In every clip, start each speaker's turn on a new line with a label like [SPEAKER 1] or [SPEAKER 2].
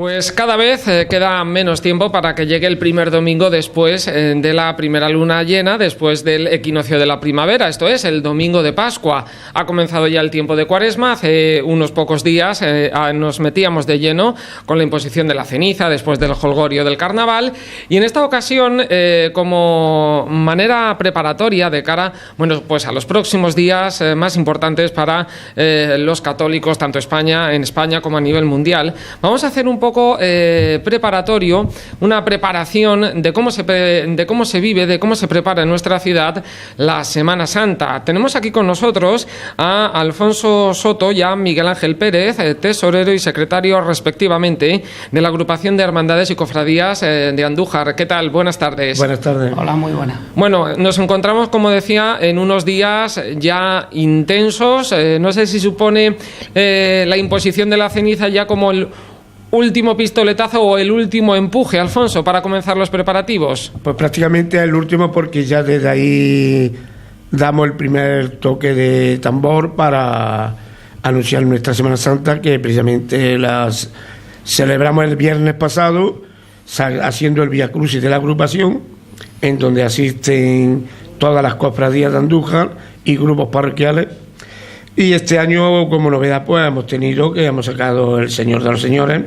[SPEAKER 1] Pues cada vez queda menos tiempo para que llegue el primer domingo después de la primera luna llena, después del equinoccio de la primavera, esto es, el domingo de Pascua. Ha comenzado ya el tiempo de Cuaresma, hace unos pocos días nos metíamos de lleno con la imposición de la ceniza, después del jolgorio del carnaval, y en esta ocasión, como manera preparatoria de cara, bueno, pues a los próximos días más importantes para los católicos, tanto en España como a nivel mundial, vamos a hacer un poco preparatorio, una preparación de cómo se vive, de cómo se prepara en nuestra ciudad la Semana Santa. Tenemos aquí con nosotros a Alfonso Soto y a Miguel Ángel Pérez, tesorero y secretario respectivamente de la agrupación de hermandades y cofradías de Andújar. ¿Qué tal? Buenas tardes.
[SPEAKER 2] Buenas tardes.
[SPEAKER 3] Hola, muy buenas.
[SPEAKER 1] Bueno, nos encontramos, como decía, en unos días ya intensos. No sé si supone la imposición de la ceniza ya como el último pistoletazo o el último empuje, Alfonso, para comenzar los preparativos.
[SPEAKER 2] Pues prácticamente el último, porque ya desde ahí damos el primer toque de tambor para anunciar nuestra Semana Santa, que precisamente las celebramos el viernes pasado, haciendo el Vía Crucis de la agrupación, en donde asisten todas las cofradías de Andújar y grupos parroquiales. Y este año, como novedad, pues hemos sacado El Señor de los Señores,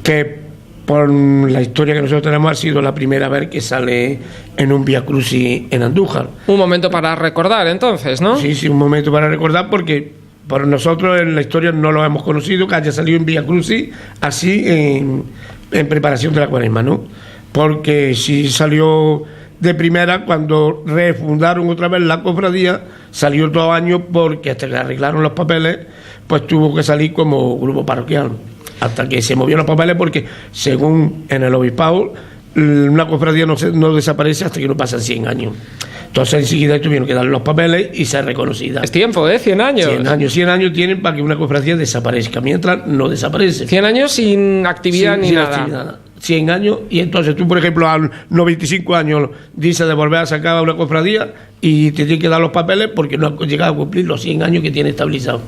[SPEAKER 2] que por la historia que nosotros tenemos ha sido la primera vez que sale en un Vía Crucis en Andújar.
[SPEAKER 1] Un momento para recordar, entonces, ¿no?
[SPEAKER 2] Sí, un momento para recordar, porque por nosotros en la historia no lo hemos conocido, que haya salido en Vía Crucis así en preparación de la Cuaresma, ¿no? Porque si salió de primera, cuando refundaron otra vez la cofradía, salió 2 años, porque hasta que arreglaron los papeles, pues tuvo que salir como grupo parroquial, hasta que se movieron los papeles, porque según en el obispado, una cofradía no desaparece hasta que no pasan 100 años. Entonces enseguida tuvieron que dar los papeles y ser reconocida.
[SPEAKER 1] Es tiempo, 100 años.
[SPEAKER 2] 100 años tienen para que una cofradía desaparezca, mientras no desaparece.
[SPEAKER 1] 100 años sin actividad ni nada.
[SPEAKER 2] 100 años, y entonces tú, por ejemplo, a los 95 años dices de volver a sacar una cofradía y te tienen que dar los papeles porque no has llegado a cumplir los 100 años que tiene estabilizado.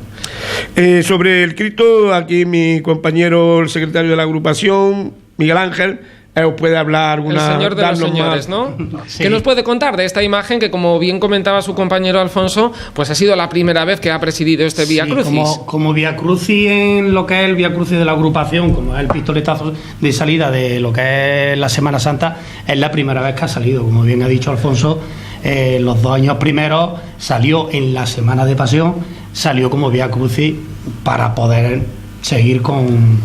[SPEAKER 2] Sobre el Cristo, aquí mi compañero, el secretario de la agrupación, Miguel Ángel, os puede hablar
[SPEAKER 1] el Señor de los Señores, ¿no? Sí. ¿Qué nos puede contar de esta imagen que, como bien comentaba su compañero Alfonso, pues ha sido la primera vez que ha presidido este Vía Crucis?
[SPEAKER 3] Como Vía Crucis en lo que es el Vía Crucis de la agrupación, como es el pistoletazo de salida de lo que es la Semana Santa, es la primera vez que ha salido. Como bien ha dicho Alfonso, los 2 años primeros salió en la Semana de Pasión, salió como Vía Crucis para poder seguir con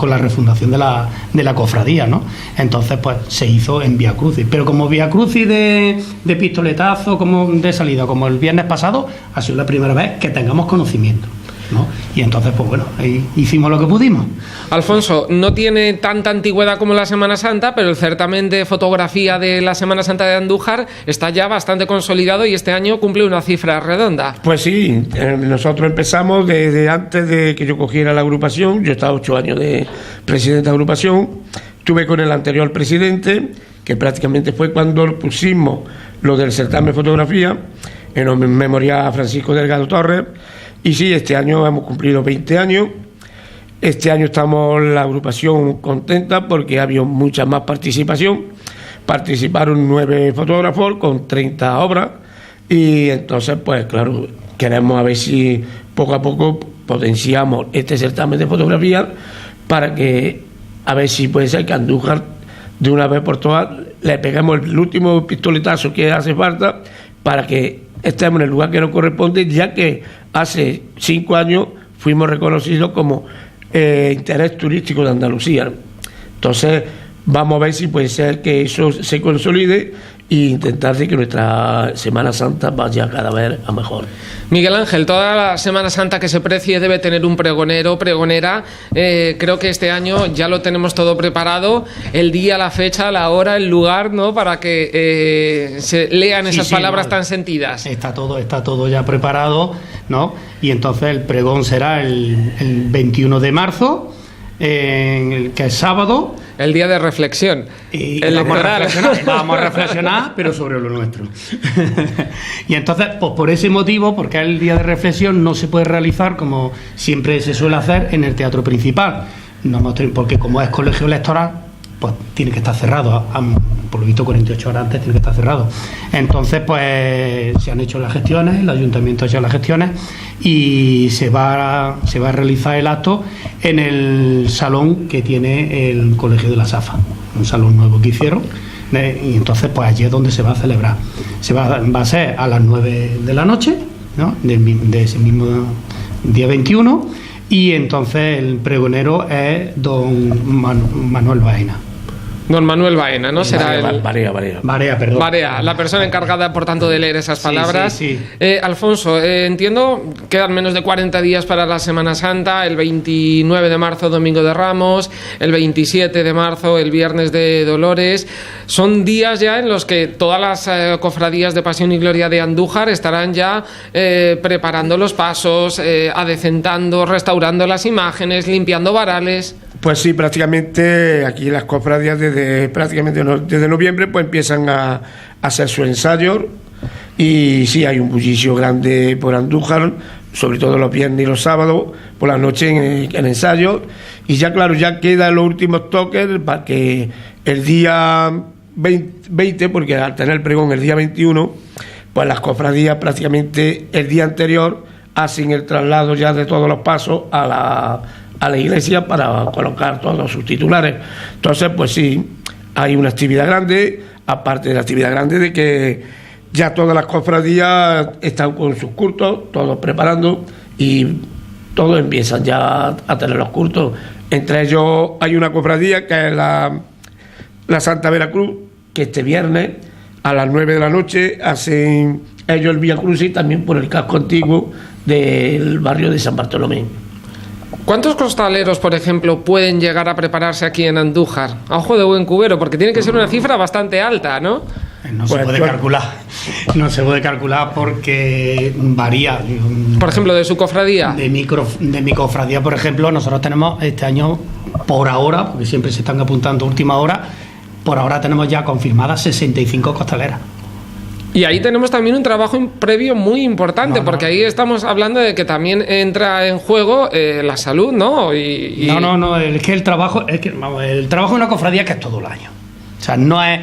[SPEAKER 3] la refundación de la cofradía, ¿no? Entonces, pues se hizo en Vía Crucis. Pero como Vía Crucis de pistoletazo, como de salida, como el viernes pasado, ha sido la primera vez que tengamos conocimiento, ¿no? Y entonces, pues bueno, ahí hicimos lo que pudimos.
[SPEAKER 1] Alfonso, no tiene tanta antigüedad como la Semana Santa, pero el certamen de fotografía de la Semana Santa de Andújar está ya bastante consolidado y este año cumple una cifra redonda.
[SPEAKER 2] Pues sí, nosotros empezamos desde antes de que yo cogiera la agrupación. Yo estaba 8 años de presidente de agrupación, estuve con el anterior presidente, que prácticamente fue cuando pusimos lo del certamen de fotografía en memoria a Francisco Delgado Torres. Y sí, este año hemos cumplido 20 años. Este año estamos la agrupación contenta porque ha habido mucha más participación. Participaron 9 fotógrafos con 30 obras. Y entonces, pues claro, queremos a ver si poco a poco potenciamos este certamen de fotografía para que, a ver si puede ser que Andújar, de una vez por todas, le peguemos el último pistoletazo que hace falta para que estemos en el lugar que nos corresponde, ya que hace 5 años fuimos reconocidos como interés turístico de Andalucía. Entonces vamos a ver si puede ser que eso se consolide e intentar que nuestra Semana Santa vaya cada vez a mejor.
[SPEAKER 1] Miguel Ángel, toda la Semana Santa que se precie debe tener un pregonero, pregonera. Creo que este año ya lo tenemos todo preparado, el día, la fecha, la hora, el lugar, ¿no? Para que se lean esas palabras tan sentidas.
[SPEAKER 3] Está todo ya preparado, ¿no? Y entonces el pregón será el 21 de marzo, que es sábado.
[SPEAKER 1] El día de reflexión.
[SPEAKER 3] Y vamos a reflexionar, pero sobre lo nuestro. Y entonces, pues por ese motivo, porque el día de reflexión no se puede realizar como siempre se suele hacer en el teatro principal. no hemos tenido, porque como es colegio electoral, pues tiene que estar cerrado, por lo visto 48 horas antes tiene que estar cerrado. Entonces, pues se han hecho las gestiones, el ayuntamiento ha hecho las gestiones y se va a realizar el acto en el salón que tiene el colegio de la Safa, un salón nuevo que hicieron, y entonces pues allí es donde se va a celebrar. Va a ser a las 9 de la noche, ¿no?, de ese mismo día 21, y entonces el pregonero es don Manuel Baena.
[SPEAKER 1] Don Manuel Baena, ¿no? Será
[SPEAKER 3] Barea, perdón.
[SPEAKER 1] Barea, la persona encargada, por tanto, de leer esas palabras.
[SPEAKER 3] Sí.
[SPEAKER 1] Alfonso, entiendo, quedan menos de 40 días para la Semana Santa, el 29 de marzo, Domingo de Ramos, el 27 de marzo, el Viernes de Dolores. Son días ya en los que todas las cofradías de Pasión y Gloria de Andújar estarán ya preparando los pasos, adecentando, restaurando las imágenes, limpiando varales.
[SPEAKER 2] Pues sí, prácticamente aquí las cofradías desde noviembre pues empiezan a hacer su ensayo, y sí hay un bullicio grande por Andújar, sobre todo los viernes y los sábados por la noche en ensayo, y ya claro, ya quedan los últimos toques para que el día 20, porque al tener el pregón el día 21, pues las cofradías prácticamente el día anterior hacen el traslado ya de todos los pasos a la iglesia para colocar todos sus titulares. Entonces, pues sí, hay una actividad grande, aparte de la actividad grande de que ya todas las cofradías están con sus cultos, todos preparando, y todos empiezan ya a tener los cultos. Entre ellos hay una cofradía que es la Santa Veracruz, que este viernes a las 9 de la noche hacen ellos el Vía Crucis también por el casco antiguo del barrio de San Bartolomé.
[SPEAKER 1] ¿Cuántos costaleros, por ejemplo, pueden llegar a prepararse aquí en Andújar? A ojo de buen cubero, porque tiene que ser una cifra bastante alta, ¿no?
[SPEAKER 3] No se puede calcular. No se puede calcular porque varía.
[SPEAKER 1] Por ejemplo, de su cofradía.
[SPEAKER 3] De mi cofradía, por ejemplo, nosotros tenemos este año, por ahora, porque siempre se están apuntando a última hora, por ahora tenemos ya confirmadas 65 costaleras.
[SPEAKER 1] Y ahí tenemos también un trabajo previo muy importante, porque ahí estamos hablando de que también entra en juego la salud, ¿no?
[SPEAKER 3] No, es que el trabajo de una cofradía que es todo el año. O sea, no es...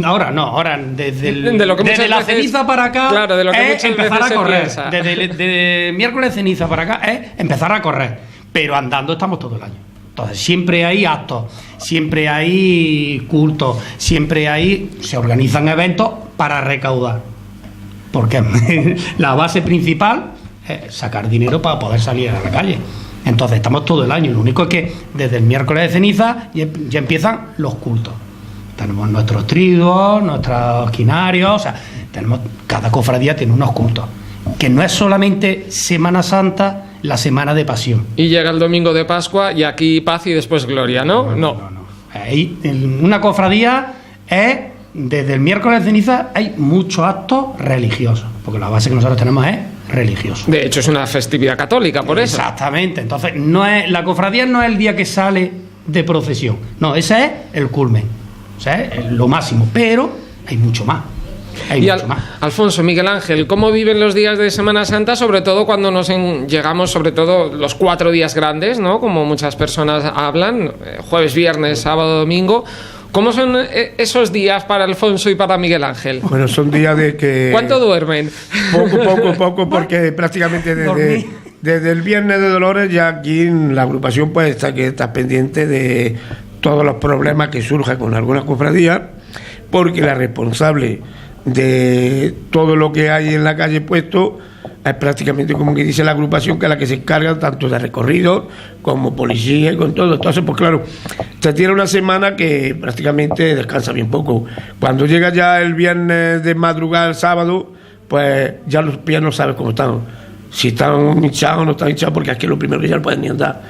[SPEAKER 3] Ahora desde la ceniza para acá,
[SPEAKER 1] claro, de lo que
[SPEAKER 3] es empezar a correr. Desde miércoles ceniza para acá es empezar a correr, pero andando estamos todo el año. Entonces siempre hay actos, siempre hay cultos, se organizan eventos para recaudar, porque la base principal es sacar dinero para poder salir a la calle. Entonces estamos todo el año. Lo único es que desde el miércoles de ceniza ya empiezan los cultos. Tenemos nuestros triduos, nuestros quinarios, o sea, cada cofradía tiene unos cultos, que no es solamente Semana Santa, la semana de pasión.
[SPEAKER 1] Y llega el domingo de Pascua y aquí paz y después gloria, ¿no? No.
[SPEAKER 3] Ahí, en una cofradía es, desde el miércoles de ceniza, hay muchos actos religiosos, porque la base que nosotros tenemos es religioso.
[SPEAKER 1] De hecho, es una festividad católica, por eso.
[SPEAKER 3] Exactamente. Entonces, la cofradía no es el día que sale de procesión. No, ese es el culmen. O sea, es lo máximo. Pero hay mucho más.
[SPEAKER 1] Alfonso, Miguel Ángel, ¿cómo viven los días de Semana Santa? Sobre todo cuando llegamos, sobre todo los 4 días grandes, ¿no? Como muchas personas hablan, jueves, viernes, sábado, domingo. ¿Cómo son esos días para Alfonso y para Miguel Ángel?
[SPEAKER 2] Bueno, son días de que...
[SPEAKER 1] ¿Cuánto duermen?
[SPEAKER 2] Poco, porque prácticamente desde el Viernes de Dolores ya aquí en la agrupación pues está pendiente de todos los problemas que surjan con algunas cofradías, porque la responsable de todo lo que hay en la calle puesto es prácticamente, como que dice la agrupación, que es la que se encarga tanto de recorridos como policía y con todo. Entonces, pues claro, se tiene una semana que prácticamente descansa bien poco. Cuando llega ya el viernes de madrugada, el sábado, pues ya los pies no sabes cómo están, si están hinchados o no están hinchados, porque aquí lo primero que ya no pueden ni andar,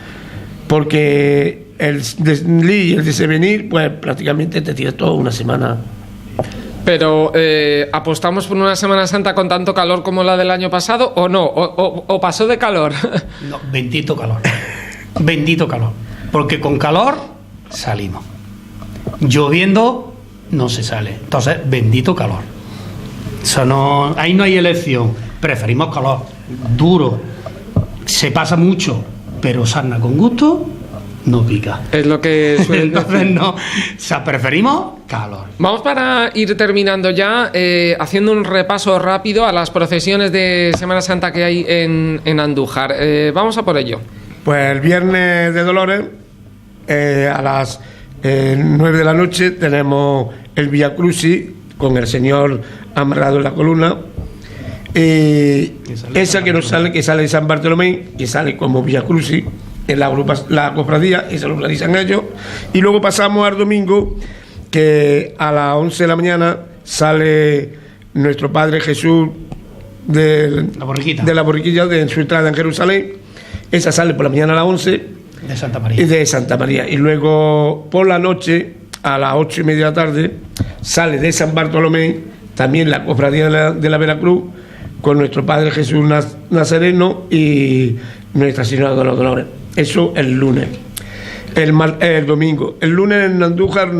[SPEAKER 2] porque el desliz y el devenir pues prácticamente te tira toda una semana.
[SPEAKER 1] Pero ¿apostamos por una Semana Santa con tanto calor como la del año pasado o no? ¿O pasó de calor?
[SPEAKER 3] No, bendito calor. Bendito calor. Porque con calor salimos. Lloviendo no se sale. Entonces, bendito calor. Ahí no hay elección. Preferimos calor duro. Se pasa mucho, pero sarna con gusto no pica.
[SPEAKER 1] Es lo que suelen decir.
[SPEAKER 3] Entonces no, o sea, preferimos calor.
[SPEAKER 1] Vamos para ir terminando ya, haciendo un repaso rápido a las procesiones de Semana Santa que hay en Andújar. Vamos a por ello.
[SPEAKER 2] Pues el viernes de Dolores, a las 9 de la noche, tenemos el Via Crucis con el Señor amarrado en la columna. Esa que sale de San Bartolomé, que sale como Via Crucis en la cofradía, eso lo realizan ellos. Y luego pasamos al domingo, que a las 11 de la mañana sale nuestro Padre Jesús de la borriquilla de su entrada en Jerusalén. Esa sale por la mañana a las 11
[SPEAKER 3] de Santa María.
[SPEAKER 2] De Santa María. Y luego por la noche, a las 8:30 de la tarde, sale de San Bartolomé también la cofradía de la Veracruz, con nuestro Padre Jesús Nazareno y Nuestra Señora de los Dolores. Eso el lunes. El domingo. El lunes en Andújar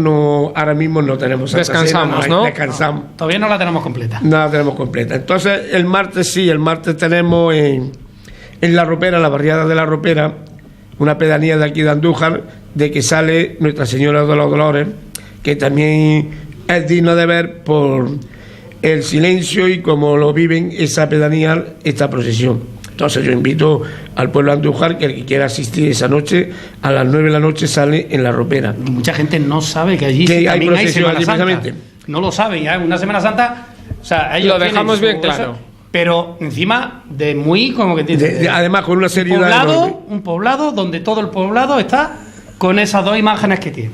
[SPEAKER 2] ahora mismo no tenemos Santa
[SPEAKER 1] Descansamos,
[SPEAKER 2] Cena,
[SPEAKER 1] ¿no?
[SPEAKER 2] Descansamos.
[SPEAKER 3] No, todavía no la tenemos completa.
[SPEAKER 2] No la tenemos completa. Entonces el martes sí, el martes tenemos en La Ropera, la barriada de La Ropera, una pedanía de aquí de Andújar, de que sale Nuestra Señora de los Dolores, que también es digna de ver por el silencio y cómo lo viven esa pedanía, esta procesión. Entonces yo invito al pueblo de Andújar que el que quiera asistir esa noche, a las 9 de la noche sale en La Ropera.
[SPEAKER 3] Mucha gente no sabe que allí
[SPEAKER 2] Que
[SPEAKER 3] también hay Semana
[SPEAKER 2] allí,
[SPEAKER 3] Santa.
[SPEAKER 2] precisamente.
[SPEAKER 3] No lo saben, ya una Semana Santa, o sea, ellos
[SPEAKER 1] Lo dejamos bien
[SPEAKER 3] cosa,
[SPEAKER 1] claro.
[SPEAKER 3] pero encima de muy, como que tiene,
[SPEAKER 2] Además con una seriedad enorme.
[SPEAKER 3] un poblado donde todo el poblado está con esas dos imágenes que tiene.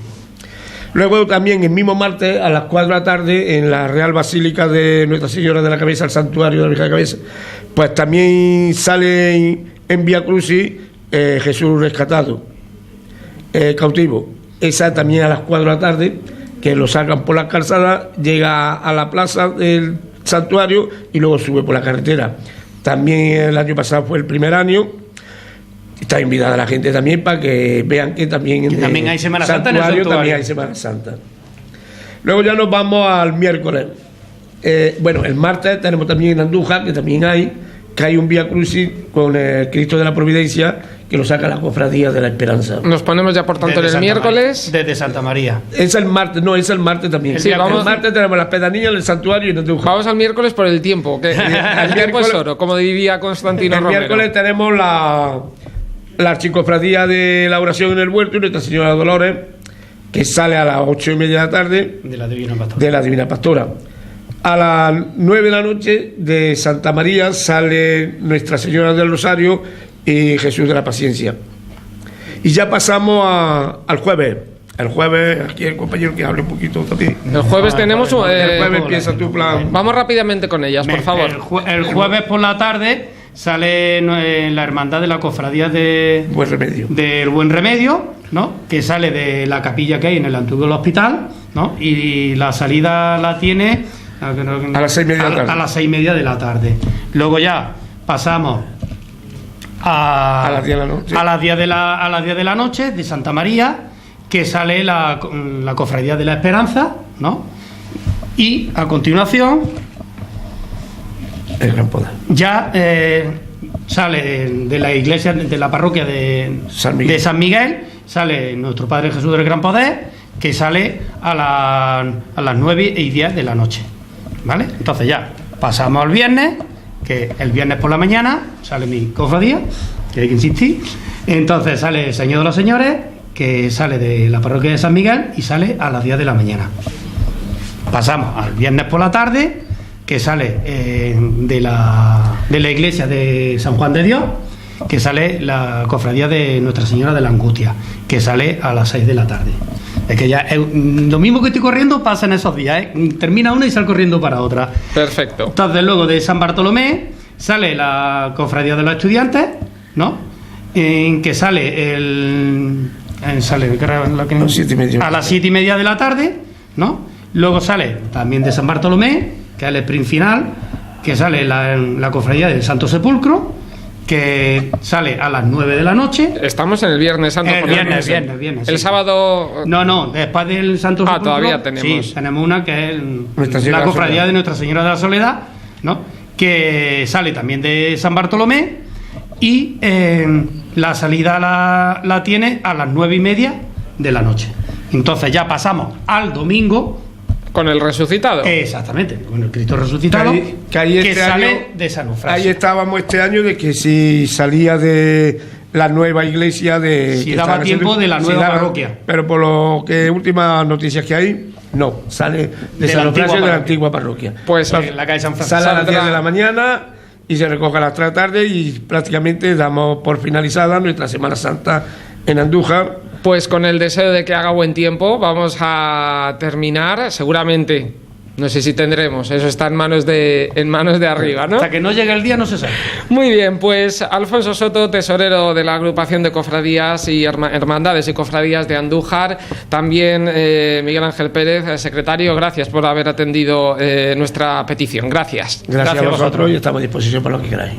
[SPEAKER 2] Luego también el mismo martes a las 4 de la tarde en la Real Basílica de Nuestra Señora de la Cabeza, el Santuario de la Virgen de la Cabeza, pues también sale en Via Crucis Jesús rescatado, cautivo. Esa también a las 4 de la tarde, que lo sacan por las calzadas, llega a la plaza del santuario y luego sube por la carretera. También el año pasado fue el primer año. Está invitada la gente también para que vean que también
[SPEAKER 3] hay Semana Santa en el santuario.
[SPEAKER 2] También hay Semana Santa. Luego ya nos vamos al miércoles. Bueno, el martes tenemos también en Andújar, que también hay un Via Crucis con el Cristo de la Providencia, que lo saca la Cofradía de la Esperanza.
[SPEAKER 1] Nos ponemos ya por tanto en el miércoles.
[SPEAKER 3] Desde Santa María.
[SPEAKER 2] Es el martes, no, es el martes también.
[SPEAKER 1] Sí, vamos.
[SPEAKER 2] El martes tenemos las pedanías en el santuario y en Andújar.
[SPEAKER 1] Vamos al miércoles por el tiempo, que el tiempo es oro, como diría Constantino
[SPEAKER 2] El
[SPEAKER 1] Romero.
[SPEAKER 2] miércoles tenemos la archicofradía de la oración en el huerto y Nuestra Señora de Dolores, que sale a las 8:30 de la tarde
[SPEAKER 3] De la
[SPEAKER 2] Divina Pastora. A las 9 de la noche de Santa María sale Nuestra Señora del Rosario y Jesús de la Paciencia. Y ya pasamos al jueves. El jueves, aquí el compañero que hable un poquito también.
[SPEAKER 1] El jueves tenemos...
[SPEAKER 2] El jueves empieza tu plan.
[SPEAKER 1] Vamos rápidamente con ellas, por favor.
[SPEAKER 3] El jueves por la tarde sale la hermandad de la cofradía del Buen Remedio, ¿no? Que sale de la capilla que hay en el antiguo hospital, ¿no? Y la salida la tiene
[SPEAKER 2] a las 6:30 de la tarde.
[SPEAKER 3] A las 6:30 de la tarde. Luego ya pasamos a las 10 de la noche. A las 10 de la noche de Santa María, que sale la cofradía de la Esperanza, ¿no? Y a continuación
[SPEAKER 2] el Gran Poder.
[SPEAKER 3] Ya sale de la iglesia, de la parroquia de San Miguel, sale nuestro Padre Jesús del Gran Poder, que sale a las 9:10 de la noche, ¿vale? Entonces ya pasamos al viernes, que el viernes por la mañana sale mi cofradía, que hay que insistir. Entonces sale el Señor de los Señores, que sale de la parroquia de San Miguel y sale a las 10 de la mañana. Pasamos al viernes por la tarde, que sale de la iglesia de San Juan de Dios, que sale la cofradía de Nuestra Señora de la Angustia, que sale a las 6 de la tarde. Es que ya lo mismo que estoy corriendo pasa en esos días, termina una y sale corriendo para otra.
[SPEAKER 1] Perfecto.
[SPEAKER 3] Entonces luego de San Bartolomé sale la cofradía de los estudiantes, ¿no? En que sale a las 7:30 de la tarde, ¿no? Luego sale también de San Bartolomé, que es el sprint final, que sale la cofradía del Santo Sepulcro, que sale a las 9 de la noche.
[SPEAKER 1] Estamos en el Viernes Santo.
[SPEAKER 3] Viernes.
[SPEAKER 1] El
[SPEAKER 3] Sí.
[SPEAKER 1] sábado...
[SPEAKER 3] No, después del Santo Sepulcro.
[SPEAKER 1] Todavía tenemos.
[SPEAKER 3] Sí, tenemos una que es la cofradía de Nuestra Señora de la Soledad, ¿no? Que sale también de San Bartolomé y la salida la tiene a las 9:30 de la noche. Entonces ya pasamos al domingo.
[SPEAKER 1] Con el resucitado.
[SPEAKER 3] Exactamente, con el Cristo resucitado, que sale de San Eufrasio.
[SPEAKER 2] Ahí estábamos este año de que si salía de la nueva iglesia
[SPEAKER 3] si daba tiempo de la nueva parroquia.
[SPEAKER 2] Pero por lo que últimas noticias que hay, no, sale de San Eufrasio, de la antigua parroquia.
[SPEAKER 1] Pues
[SPEAKER 3] en la calle San Francisco.
[SPEAKER 2] Sale a las 10 de la mañana y se recoge a las 3 de la tarde y prácticamente damos por finalizada nuestra Semana Santa en Andújar.
[SPEAKER 1] Pues con el deseo de que haga buen tiempo vamos a terminar, seguramente, no sé si tendremos, eso está en manos de arriba, ¿no?
[SPEAKER 3] Hasta que no llegue el día no se sabe.
[SPEAKER 1] Muy bien, pues Alfonso Soto, tesorero de la agrupación de cofradías y hermandades y cofradías de Andújar, también Miguel Ángel Pérez, secretario, gracias por haber atendido nuestra petición, gracias.
[SPEAKER 2] Gracias a vosotros y estamos a disposición para lo que queráis.